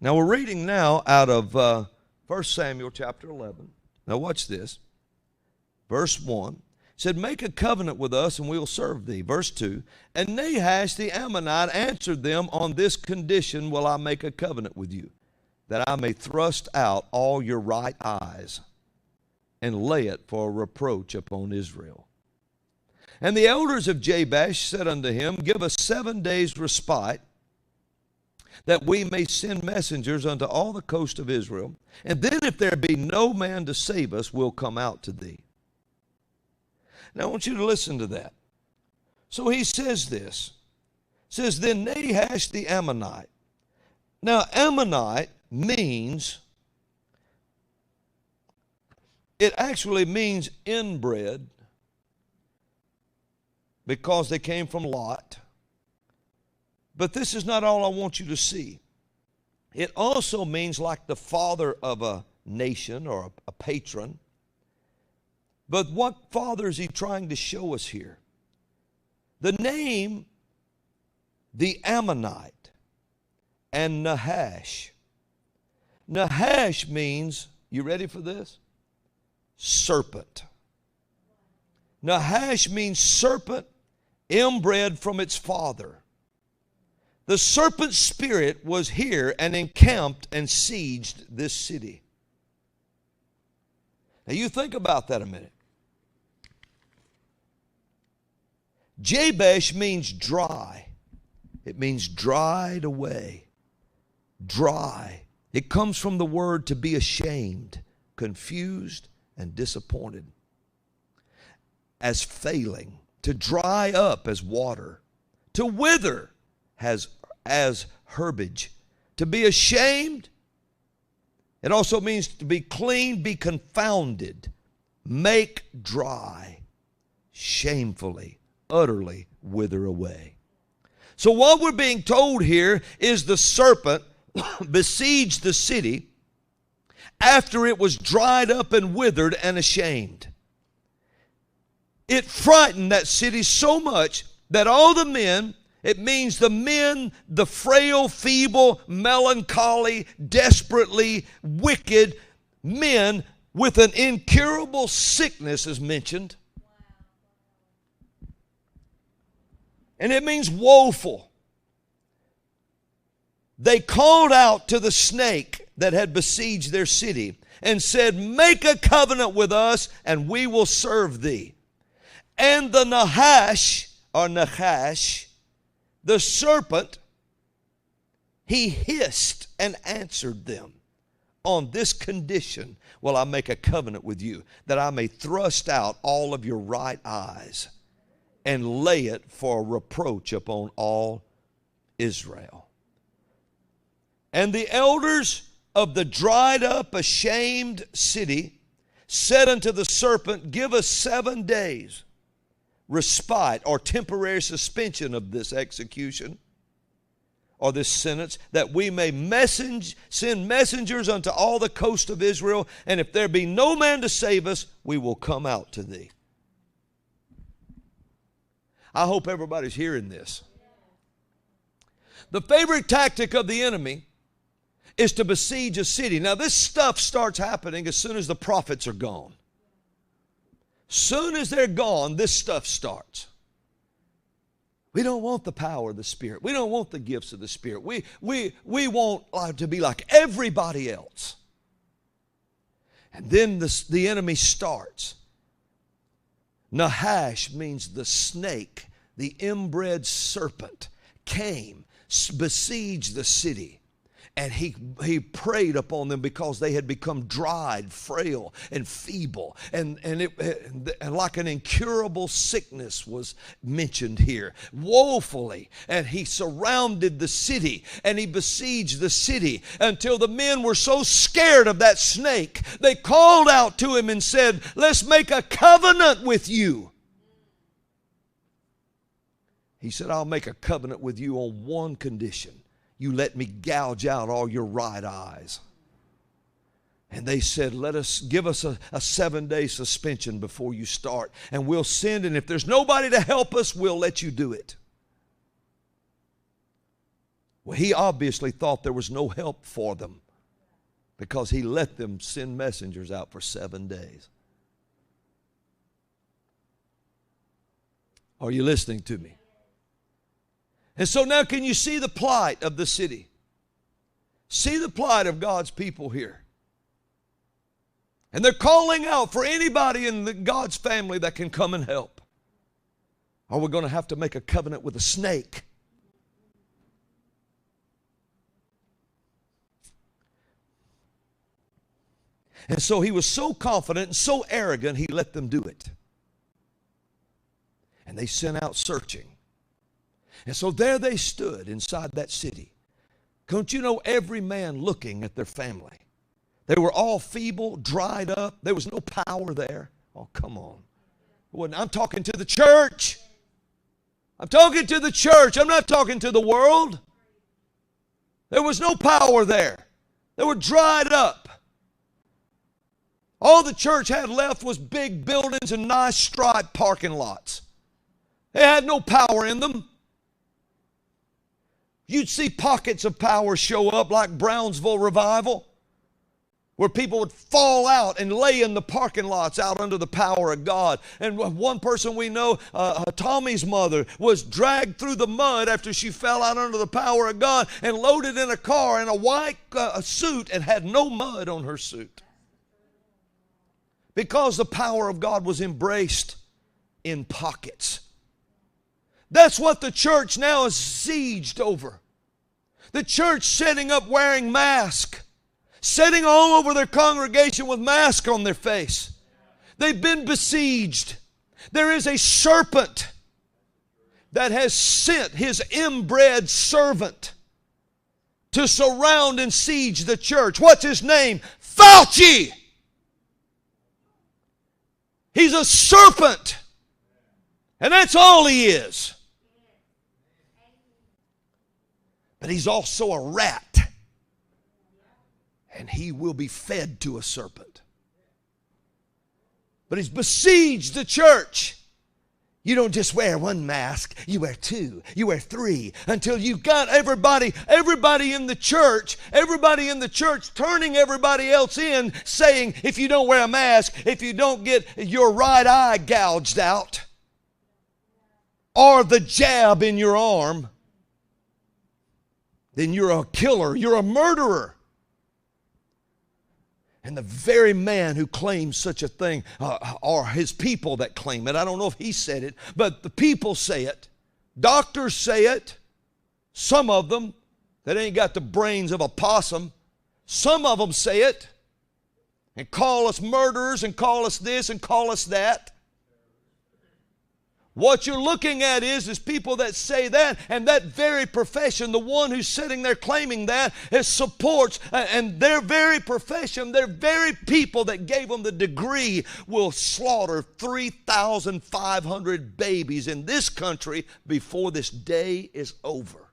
Now we're reading now out of 1 Samuel chapter 11. Now watch this. Verse 1 said, make a covenant with us and we will serve thee. Verse 2, and Nahash the Ammonite answered them, on this condition will I make a covenant with you, that I may thrust out all your right eyes and lay it for a reproach upon Israel. And the elders of Jabesh said unto him, give us 7 days respite, that we may send messengers unto all the coast of Israel. And then if there be no man to save us, we'll come out to thee. Now I want you to listen to that. So he says this. Says, then Nahash the Ammonite. Now Ammonite means, it actually means inbred, because they came from Lot. But this is not all I want you to see. It also means like the father of a nation or a patron. But what father is he trying to show us here? The name, the Ammonite, and Nahash. Nahash means, you ready for this? Serpent. Nahash means serpent inbred from its father. The serpent spirit was here and encamped and sieged this city. Now you think about that a minute. Jabesh means dry. It means dried away. Dry. It comes from the word to be ashamed, confused, and disappointed. As failing. To dry up as water. To wither as herbage. To be ashamed. It also means to be clean, be confounded, make dry, shamefully, utterly wither away. So what we're being told here is the serpent besieged the city after it was dried up and withered and ashamed. It frightened that city so much that all the men, it means the men, the frail, feeble, melancholy, desperately wicked men with an incurable sickness is mentioned. And it means woeful. They called out to the snake that had besieged their city and said, make a covenant with us and we will serve thee. And the Nahash, or Nahash, the serpent, he hissed and answered them, on this condition will I make a covenant with you, that I may thrust out all of your right eyes and lay it for a reproach upon all Israel. And the elders of the dried up, ashamed city said unto the serpent, give us 7 days respite or temporary suspension of this execution or this sentence, that we may send messengers unto all the coast of Israel, and if there be no man to save us, we will come out to thee. I hope everybody's hearing this. The favorite tactic of the enemy is to besiege a city. Now this stuff starts happening as soon as the prophets are gone. Soon as they're gone, this stuff starts. We don't want the power of the Spirit. We don't want the gifts of the Spirit. We want to be like everybody else. And then the enemy starts. Nahash means the snake, the inbred serpent, came, besieged the city. And he preyed upon them because they had become dried, frail, and feeble. And like an incurable sickness was mentioned here, woefully. And he surrounded the city, and he besieged the city until the men were so scared of that snake, they called out to him and said, let's make a covenant with you. He said, I'll make a covenant with you on one condition. You let me gouge out all your right eyes. And they said, give us a 7-day suspension before you start, and we'll send, and if there's nobody to help us, we'll let you do it. Well, he obviously thought there was no help for them because he let them send messengers out for 7 days. Are you listening to me? And so now can you see the plight of the city? See the plight of God's people here. And they're calling out for anybody in God's family that can come and help. Are we going to have to make a covenant with a snake? And so he was so confident and so arrogant, he let them do it. And they sent out searching. And so there they stood inside that city. Don't you know, every man looking at their family. They were all feeble, dried up. There was no power there. Oh, come on. I'm talking to the church. I'm talking to the church. I'm not talking to the world. There was no power there. They were dried up. All the church had left was big buildings and nice striped parking lots. They had no power in them. You'd see pockets of power show up like Brownsville Revival, where people would fall out and lay in the parking lots out under the power of God. And one person we know, Tommy's mother, was dragged through the mud after she fell out under the power of God and loaded in a car in a white suit and had no mud on her suit. Because the power of God was embraced in pockets. That's what the church now is sieged over. The church setting up wearing masks. Sitting all over their congregation with masks on their face. They've been besieged. There is a serpent that has sent his inbred servant to surround and siege the church. What's his name? Fauci. He's a serpent. And that's all he is. But he's also a rat. And he will be fed to a serpent. But he's besieged the church. You don't just wear one mask, you wear two, you wear three, until you've got everybody in the church turning everybody else in, saying, if you don't wear a mask, if you don't get your right eye gouged out, or the jab in your arm, then you're a killer, you're a murderer. And the very man who claims such a thing are his people that claim it. I don't know if he said it, but the people say it. Doctors say it. Some of them that ain't got the brains of a possum. Some of them say it and call us murderers and call us this and call us that. What you're looking at is people that say that, and that very profession, the one who's sitting there claiming that, supports, and their very profession, their very people that gave them the degree will slaughter 3,500 babies in this country before this day is over.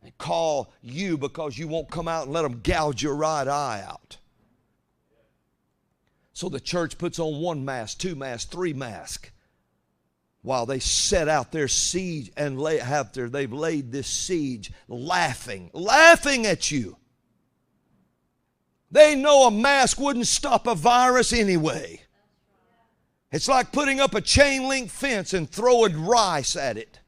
And call you because you won't come out and let them gouge your right eye out. So the church puts on one mask, two masks, three masks, while they set out their siege and they've laid this siege, laughing at you. They know a mask wouldn't stop a virus anyway. It's like putting up a chain link fence and throwing rice at it.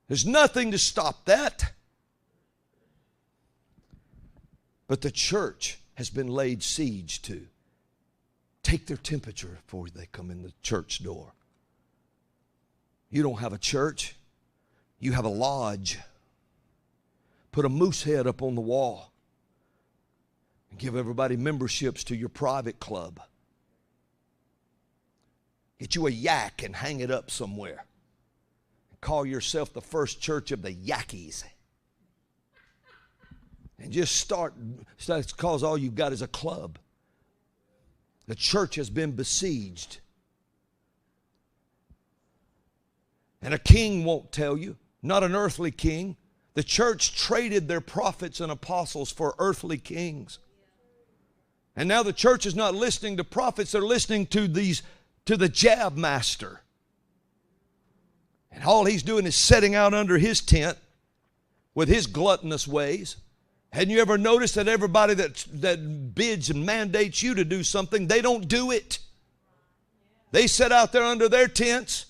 There's nothing to stop that. But the church has been laid siege to. Take their temperature before they come in the church door. You don't have a church. You have a lodge. Put a moose head up on the wall. And give everybody memberships to your private club. Get you a yak and hang it up somewhere. And call yourself the First Church of the Yankees. And just start because all you've got is a club. The church has been besieged. And a king won't tell you, not an earthly king. The church traded their prophets and apostles for earthly kings. And now the church is not listening to prophets, they're listening to the jab master. And all he's doing is setting out under his tent with his gluttonous ways. Hadn't you ever noticed that everybody that bids and mandates you to do something, they don't do it? They sit out there under their tents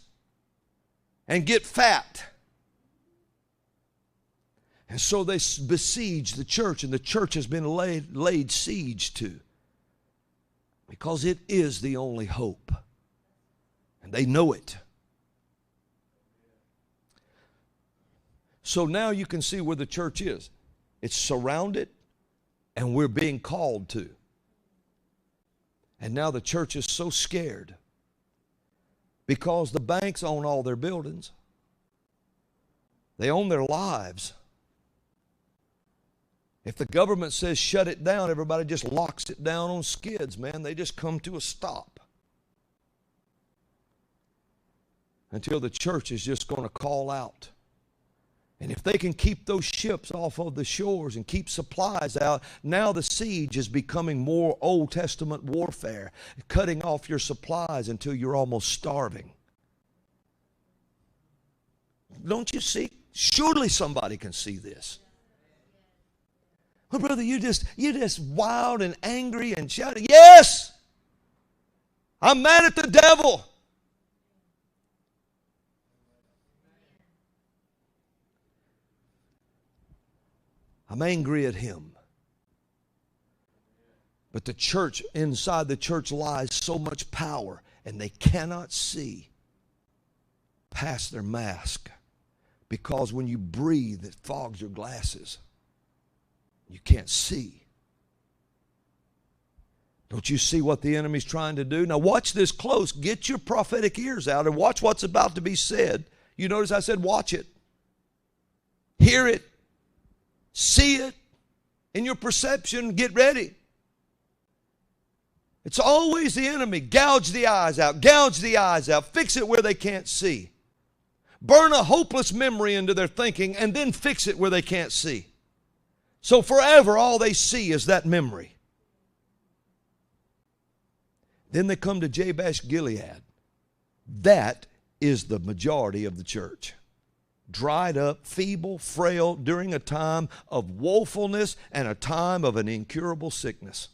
and get fat. And so they besiege the church, and the church has been laid siege to, because it is the only hope. And they know it. So now you can see where the church is. It's surrounded, and we're being called to. And now the church is so scared because the banks own all their buildings. They own their lives. If the government says shut it down, everybody just locks it down on skids, man. They just come to a stop. Until the church is just going to call out. And if they can keep those ships off of the shores and keep supplies out, now the siege is becoming more Old Testament warfare, cutting off your supplies until you're almost starving. Don't you see? Surely somebody can see this. Well, brother, you're just wild and angry and shouting. Yes! I'm mad at the devil. I'm angry at him. But the church, inside the church lies so much power, and they cannot see past their mask, because when you breathe, it fogs your glasses. You can't see. Don't you see what the enemy's trying to do? Now watch this close. Get your prophetic ears out and watch what's about to be said. You notice I said watch it. Hear it. See it. In your perception, get ready. It's always the enemy. Gouge the eyes out. Gouge the eyes out. Fix it where they can't see. Burn a hopeless memory into their thinking and then fix it where they can't see. So forever all they see is that memory. Then they come to G.I.A.G. That is the majority of the church. Dried up, feeble, frail, during a time of woefulness and a time of an incurable sickness.